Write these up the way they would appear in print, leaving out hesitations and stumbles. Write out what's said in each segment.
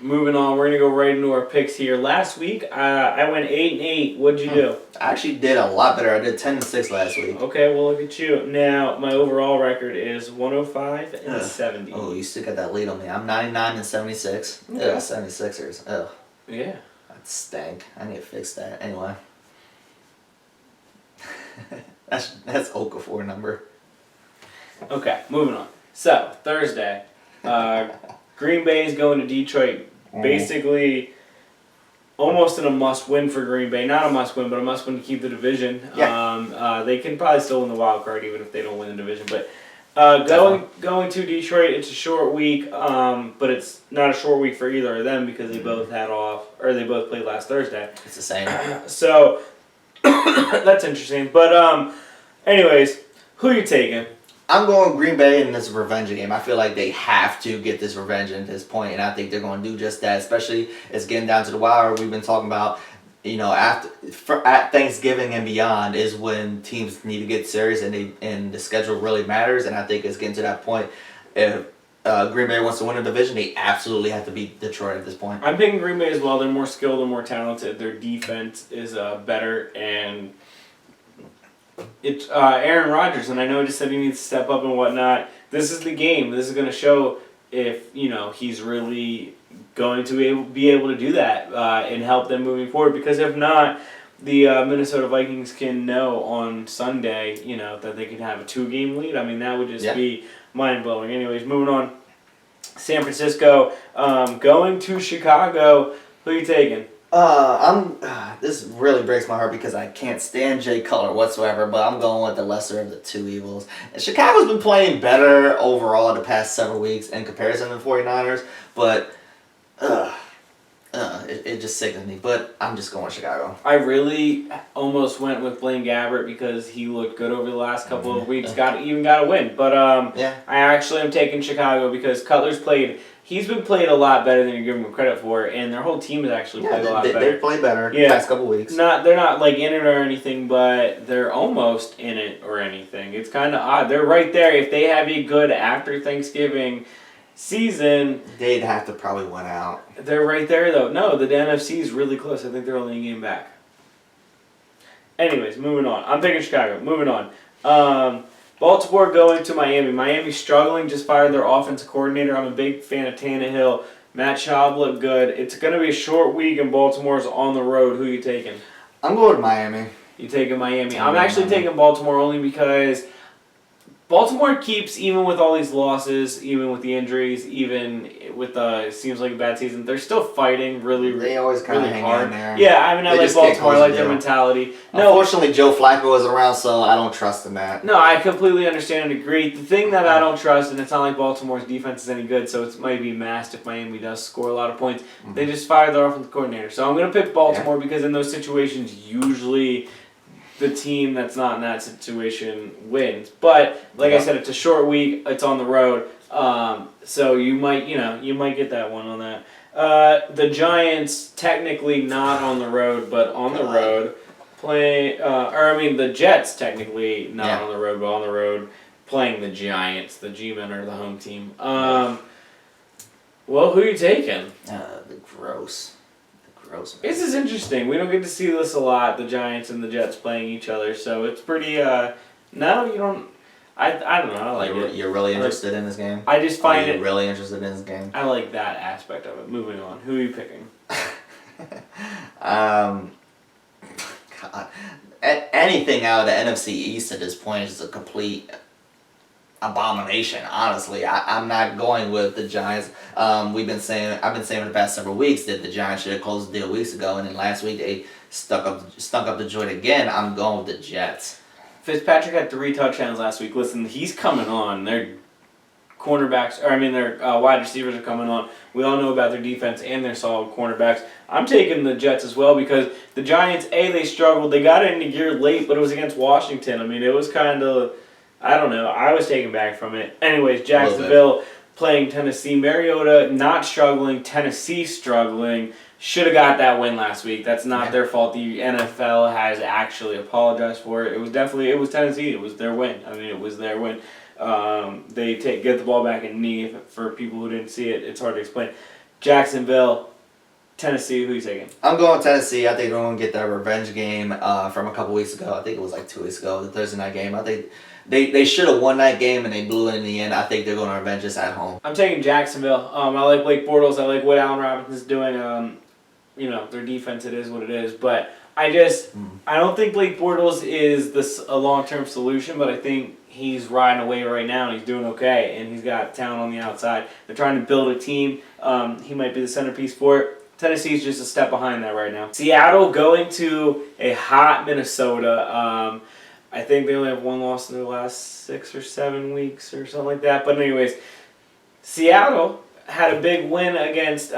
moving on. We're gonna go right into our picks here. Last week, I went 8-8. What'd you do? I actually did a lot better. I did 10-6 last week. Okay, well look at you. Now my overall record is 105-70. Oh, you still got that lead on me. I'm 99-76. Okay. Yeah, 76ers. Oh, Yeah. that stank. I need to fix that. Anyway. that's Okafor number. Okay, moving on. So Thursday, Green Bay is going to Detroit. Basically, almost in a must-win for Green Bay. Not a must-win, but a must-win to keep the division. Yeah. They can probably still win the wild card even if they don't win the division. But going to Detroit, it's a short week, but it's not a short week for either of them because they both had off, or they both played last Thursday. It's the same. So that's interesting. But anyways, who are you taking? I'm going Green Bay in this revenge game. I feel like they have to get this revenge at this point, and I think they're going to do just that. Especially it's getting down to the wire. We've been talking about, at Thanksgiving and beyond is when teams need to get serious, and the schedule really matters. And I think it's getting to that point. If Green Bay wants to win a division, they absolutely have to beat Detroit at this point. I'm picking Green Bay as well. They're more skilled and more talented. Their defense is better, and it's Aaron Rodgers, and I know he just said he needs to step up and whatnot. This is the game. This is going to show if he's really going to be able to do that and help them moving forward. Because if not, the Minnesota Vikings can know on Sunday, that they can have a 2-game lead. I mean, that would just be mind blowing. Anyways, moving on. San Francisco going to Chicago. Who are you taking? This really breaks my heart because I can't stand Jay Cutler whatsoever, but I'm going with the lesser of the two evils. And Chicago's been playing better overall the past several weeks in comparison to the 49ers, but it just sickens me. But I'm just going with Chicago. I really almost went with Blaine Gabbert because he looked good over the last couple of weeks. Got a win, but I actually am taking Chicago because Cutler's played. He's been played a lot better than you're giving him credit for, and their whole team has actually played a lot better. They've played better the past couple weeks. They're not like in it or anything, but they're almost in it or anything. It's kind of odd. They're right there. If they have a good after Thanksgiving season, they'd have to probably win out. They're right there though. No, the NFC is really close. I think they're only a game back. Anyways, moving on. I'm picking Chicago. Moving on. Baltimore going to Miami. Miami's struggling, just fired their offensive coordinator. I'm a big fan of Tannehill. Matt Schaub looked good. It's going to be a short week, and Baltimore's on the road. Who are you taking? I'm going to Miami. You taking Miami? I'm actually taking Baltimore only because Baltimore keeps, even with all these losses, even with the injuries, even with it seems like a bad season, they're still fighting really They always kind of hang hard. in there. Yeah, I mean, I like Baltimore. I like their mentality. Unfortunately, Joe Flacco is around, so I don't trust in that. No, I completely understand and agree. The thing that I don't trust, and it's not like Baltimore's defense is any good, so it might be masked if Miami does score a lot of points. Mm-hmm. They just fired their offensive coordinator. So I'm going to pick Baltimore because in those situations, usually the team that's not in that situation wins. But like I said, it's a short week. It's on the road, so you might get that one on that. The Giants technically not on the road, but on the road the Jets technically not on the road, but on the road playing the Giants. The G-men are the home team. Well, who are you taking? The gross. This is interesting. We don't get to see this a lot, the Giants and the Jets playing each other, so it's pretty, no, you don't, I don't know, I like it. You're really interested in this game? I just find it... really interested in this game? I like that aspect of it. Moving on. Who are you picking? God. Anything out of the NFC East at this point is a complete abomination, honestly. I'm not going with the Giants. I've been saying for the past several weeks that the Giants should have closed the deal weeks ago, and then last week they stunk up the joint again. I'm going with the Jets. Fitzpatrick had 3 touchdowns last week. Listen, he's coming on. Their wide receivers are coming on. We all know about their defense and their solid cornerbacks. I'm taking the Jets as well because the Giants, they struggled. They got into gear late, but it was against Washington. I mean, it was kind of, I don't know. I was taken back from it. Anyways, Jacksonville playing Tennessee. Mariota not struggling. Tennessee struggling. Should have got that win last week. That's not their fault. The NFL has actually apologized for it. It was Tennessee. It was their win. I mean, it was their win. They get the ball back and knee. For people who didn't see it, it's hard to explain. Jacksonville, Tennessee. Who are you taking? I'm going Tennessee. I think they're going to get that revenge game from a couple weeks ago. I think it was like 2 weeks ago, the Thursday night game. I think they should have won that game and they blew it in the end. I think they're going to revenge us at home. I'm taking Jacksonville. I like Blake Bortles. I like what Allen Robinson's doing. Their defense, it is what it is. But I don't think Blake Bortles is a long-term solution, but I think he's riding away right now and he's doing okay, and he's got talent on the outside. They're trying to build a team. He might be the centerpiece for it. Tennessee's just a step behind that right now. Seattle going to a hot Minnesota. I think they only have one loss in their last 6 or 7 weeks or something like that. But anyways, Seattle had a big win against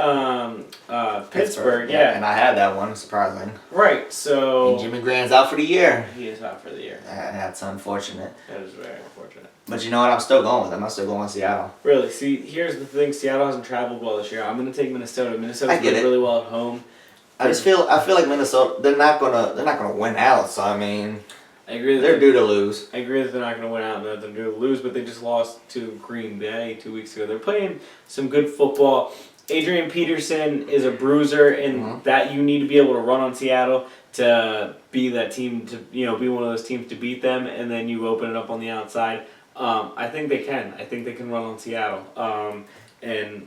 Pittsburgh. Yeah, and I had that one, surprising. Right, so... And Jimmy Graham's out for the year. He is out for the year. That's unfortunate. That is very unfortunate. But you know what? I'm still going with them. I'm still going with Seattle. Really? See, here's the thing. Seattle hasn't traveled well this year. I'm going to take Minnesota. Minnesota's played really well at home. I feel like Minnesota, they're not gonna win out, so I mean... I agree that they're due to lose. I agree that they're not going to win out and they're due to lose, but they just lost to Green Bay 2 weeks ago. They're playing some good football. Adrian Peterson is a bruiser, and that you need to be able to run on Seattle to be that team, to be one of those teams to beat them, and then you open it up on the outside. I think they can. I think they can run on Seattle. And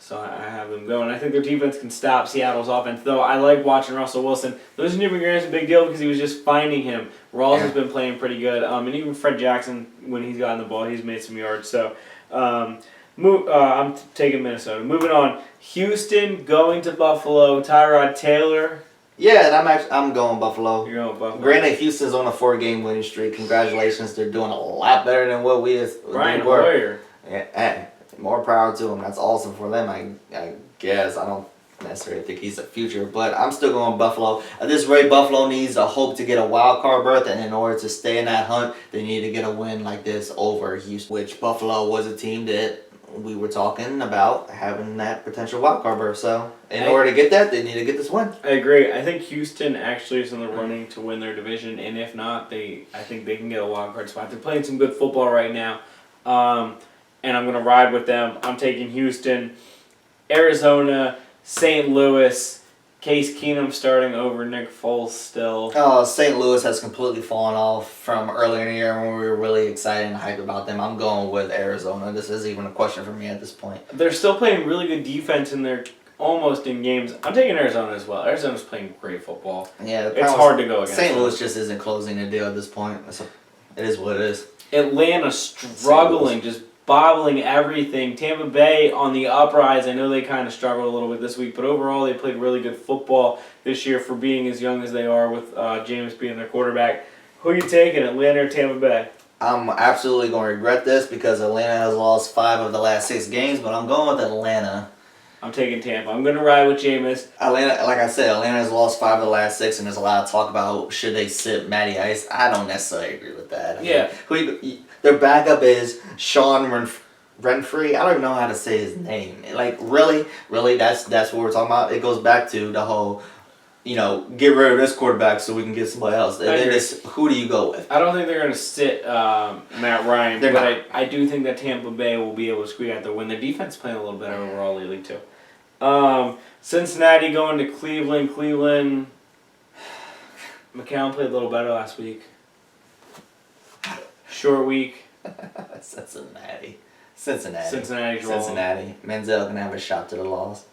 so I have them going. I think their defense can stop Seattle's offense, though I like watching Russell Wilson. Losing to Jimmy Graham's a big deal because he was just finding him. Rawls has been playing pretty good. And even Fred Jackson, when he's gotten the ball, he's made some yards. So I'm taking Minnesota. Moving on. Houston going to Buffalo. Tyrod Taylor. Yeah, and I'm going Buffalo. You're going Buffalo. Granted, Houston's on a 4-game winning streak. Congratulations, they're doing a lot better than what we Brian were. Hoyer. Yeah, more power to him. That's awesome for them, I guess. I don't necessarily think he's the future, but I'm still going Buffalo. At this rate, Buffalo needs a hope to get a wild card berth, and in order to stay in that hunt, they need to get a win like this over Houston, which Buffalo was a team that we were talking about having that potential wild card berth. So in order to get that, they need to get this win. I agree. I think Houston actually is in the running to win their division, and if not, I think they can get a wild card spot. They're playing some good football right now, and I'm going to ride with them. I'm taking Houston, Arizona, St. Louis. Case Keenum starting over Nick Foles still. Oh, St. Louis has completely fallen off from earlier in the year when we were really excited and hyped about them. I'm going with Arizona. This isn't even a question for me at this point. They're still playing really good defense and they're almost in games. I'm taking Arizona as well. Arizona's playing great football. Yeah, it's hard to go against. St. Louis just isn't closing the deal at this point. It is what it is. Atlanta struggling, just bobbling everything. Tampa Bay on the uprise. I know they kind of struggled a little bit this week, but overall they played really good football this year for being as young as they are with Jameis being their quarterback. Who are you taking, Atlanta or Tampa Bay? I'm absolutely going to regret this because Atlanta has lost 5 of the last 6 games, but I'm going with Atlanta. I'm taking Tampa. I'm going to ride with Jameis. Atlanta, like I said, Atlanta has lost 5 of the last 6, and there's a lot of talk about should they sit Matty Ice. I don't necessarily agree with that. Their backup is Sean Renfrey. I don't even know how to say his name. Like, really, that's what we're talking about. It goes back to the whole, get rid of this quarterback so we can get somebody else. And then who do you go with? I don't think they're going to sit Matt Ryan, but I do think that Tampa Bay will be able to squeak out their win. Their defense playing a little better overall lately, too. Cincinnati going to Cleveland. McCown played a little better last week. Short week. Cincinnati. Menzel can have a shot to the loss.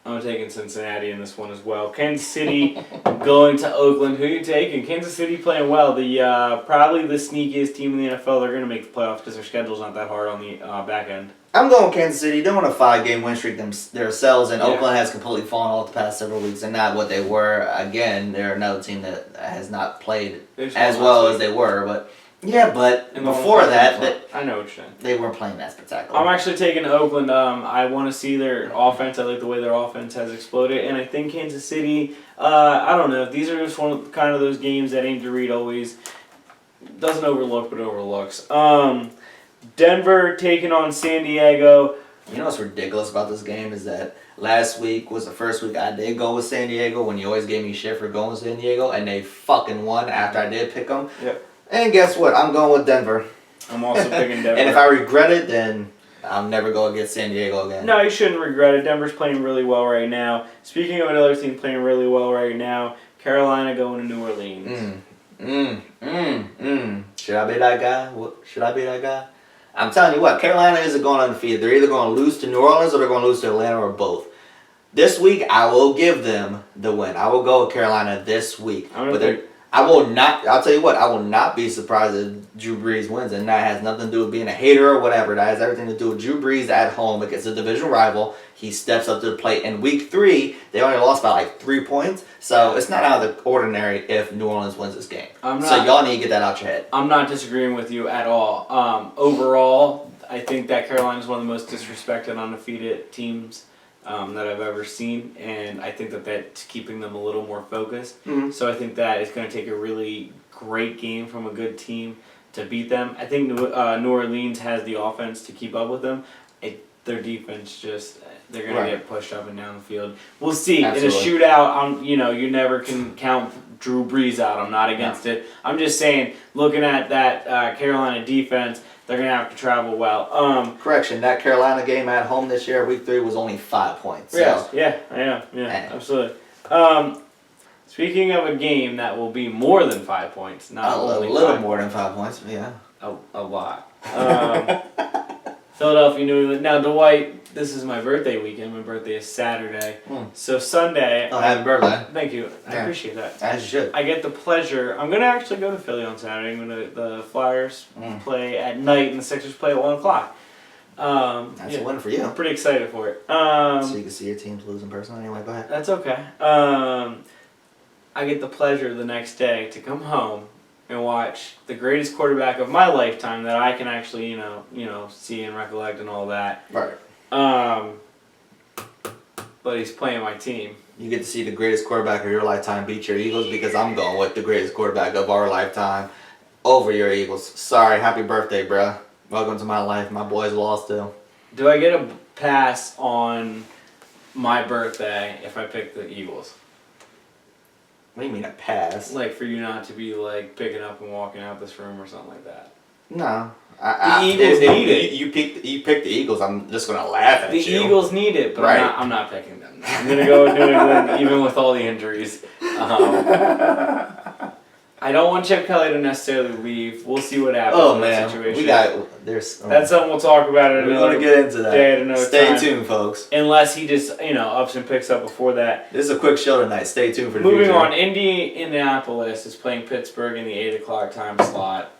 I'm taking Cincinnati in this one as well. Kansas City going to Oakland. Who are you taking? Kansas City playing well. The probably the sneakiest team in the NFL. They're going to make the playoffs because their schedule's not that hard on the back end. I'm going Kansas City. They're on a 5-game win streak themselves, and Oakland has completely fallen off the past several weeks and not what they were. Again, they're another team that has not played as well as they were, but... Yeah, but before that, I know what you're saying. They weren't playing that spectacular. I'm actually taking Oakland. I want to see their offense. I like the way their offense has exploded, and I think Kansas City. I don't know. These are just kind of those games that Andy Reid always doesn't overlook, but overlooks. Denver taking on San Diego. You know what's ridiculous about this game is that last week was the first week I did go with San Diego when you always gave me shit for going with San Diego, and they fucking won after I did pick them. Yep. And guess what? I'm going with Denver. I'm also picking Denver. And if I regret it, then I'll never go against San Diego again. No, you shouldn't regret it. Denver's playing really well right now. Speaking of another team playing really well right now, Carolina going to New Orleans. Should I be that guy? Should I be that guy? I'm telling you what, Carolina isn't going undefeated. They're either going to lose to New Orleans or they're going to lose to Atlanta or both. This week, I will give them the win. I will go with Carolina this week. I will not. I'll tell you what. I will not be surprised if Drew Brees wins, and that has nothing to do with being a hater or whatever. That has everything to do with Drew Brees at home against a division rival. He steps up to the plate. In week 3, they only lost by like 3 points, so it's not out of the ordinary if New Orleans wins this game. So y'all need to get that out your head. I'm not disagreeing with you at all. Overall, I think that Carolina is one of the most disrespected, undefeated teams that I've ever seen, and I think that that's keeping them a little more focused. So I think that it's going to take a really great game from a good team to beat them. I think New Orleans has the offense to keep up with them. Their defense they're going to get pushed up and down the field. We'll see. Absolutely. In a shootout, you never can count Drew Brees out. I'm not against it. I'm just saying, looking at that Carolina defense, they're going to have to travel well. Correction, that Carolina game at home this year, week 3, was only 5 points. So. Yeah, absolutely. Speaking of a game that will be more than 5 points, not only a little more than 5 points, yeah. A lot. Philadelphia, New England. Now, Dwight, this is my birthday weekend. My birthday is Saturday. So Sunday. Oh, happy birthday. Thank you. I appreciate that. As you should. I get the pleasure. I'm going to actually go to Philly on Saturday. The Flyers play at night and the Sixers play at 1 o'clock. That's a win for you. I'm pretty excited for it. So you can see your teams lose in person anyway. Go ahead. That's okay. I get the pleasure the next day to come home and watch the greatest quarterback of my lifetime that I can actually, see and recollect and all that. Right. But he's playing my team. You get to see the greatest quarterback of your lifetime beat your Eagles because I'm going with the greatest quarterback of our lifetime over your Eagles. Sorry, happy birthday, bruh. Welcome to my life. My boys lost too. Do I get a pass on my birthday if I pick the Eagles? What do you mean a pass? Like for you not to be like picking up and walking out this room or something like that. No. The Eagles need it. You picked the Eagles. I'm just gonna laugh at you. The Eagles need it, but I'm not picking them. I'm gonna go with New England, even with all the injuries. I don't want Chip Kelly to necessarily leave. We'll see what happens in that situation. That's something we'll talk about at another We're gonna get into that. Day at another Stay time. tuned, folks. Unless he just ups and picks up before that. This is a quick show tonight. Stay tuned for the Moving future. on, Indianapolis is playing Pittsburgh in the 8 o'clock time slot.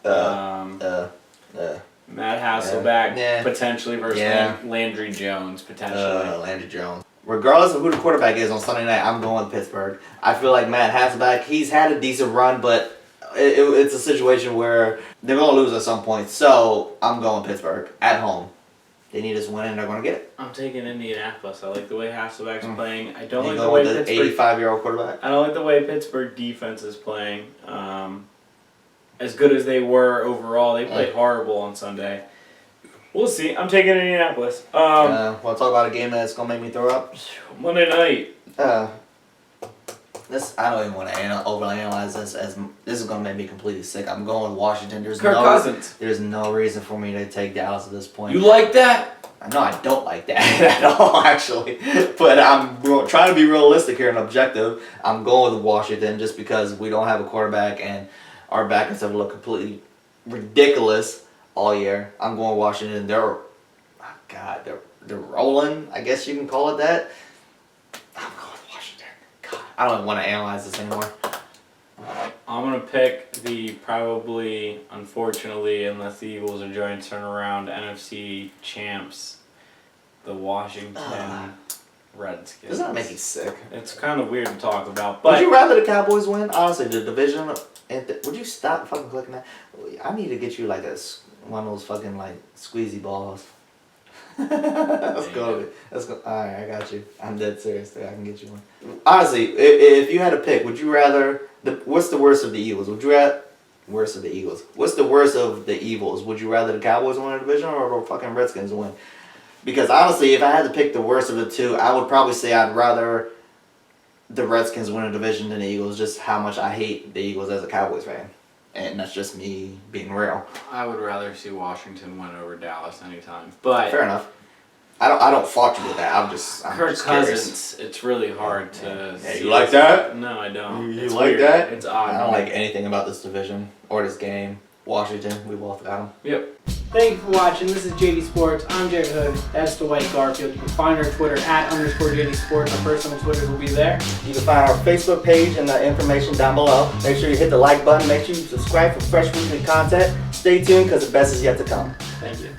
Matt Hasselbeck potentially versus Landry Jones potentially. Landry Jones. Regardless of who the quarterback is on Sunday night, I'm going with Pittsburgh. I feel like Matt Hasselbeck, he's had a decent run, but it's a situation where they're going to lose at some point. So I'm going Pittsburgh at home. They need us win and they're going to get it. I'm taking Indianapolis. I like the way Hasselbeck's playing. I don't like the way the Pittsburgh 85-year-old quarterback. I don't like the way Pittsburgh defense is playing. As good as they were overall, they played horrible on Sunday. We'll see. I'm taking Indianapolis. Want to talk about a game that's going to make me throw up? Monday night. I don't even want to overanalyze this. This is going to make me completely sick. I'm going with Washington. Kirk Cousins. There's no reason for me to take Dallas at this point. You like that? No, I don't like that at all, actually. But I'm trying to be realistic here and objective. I'm going with Washington just because we don't have a quarterback and our backups have looked completely ridiculous all year. I'm going Washington. They're rolling. I guess you can call it that. I'm going with Washington. God, I don't even want to analyze this anymore. I'm going to pick the probably, unfortunately, unless the Eagles are trying to turn around, NFC champs, the Washington Redskins. Doesn't that make you sick? It's kind of weird to talk about. But would you rather the Cowboys win? Honestly, the division. Would you stop fucking clicking that? I need to get you like one of those fucking like squeezy balls. Let's go. Alright, I got you. I'm dead serious. I can get you one. Honestly, if you had to pick, would you rather what's the worst of the Eagles? Would you rather worst of the Eagles? What's the worst of the evils? Would you rather the Cowboys win a division or the fucking Redskins win? Because honestly, if I had to pick the worst of the two, I would probably say I'd rather the Redskins win a division than the Eagles. Just how much I hate the Eagles as a Cowboys fan. and that's just me being real. I would rather see Washington win over Dallas anytime. But Fair enough. I don't fault you with that. I'm Kirk just Cousins, curious. it's really hard to. Yeah, see you like this. that? No, I don't. You It's like weird. that? It's odd. I don't like anything about this division or this game. Washington, we both got them. Yep. Thank you for watching. This is JD Sports. I'm Jared Hood. That's Dwight Garfield. You can find our Twitter @_JD Sports. Our personal Twitters will be there. You can find our Facebook page and the information down below. Make sure you hit the like button. Make sure you subscribe for fresh weekly content. Stay tuned because the best is yet to come. Thank you.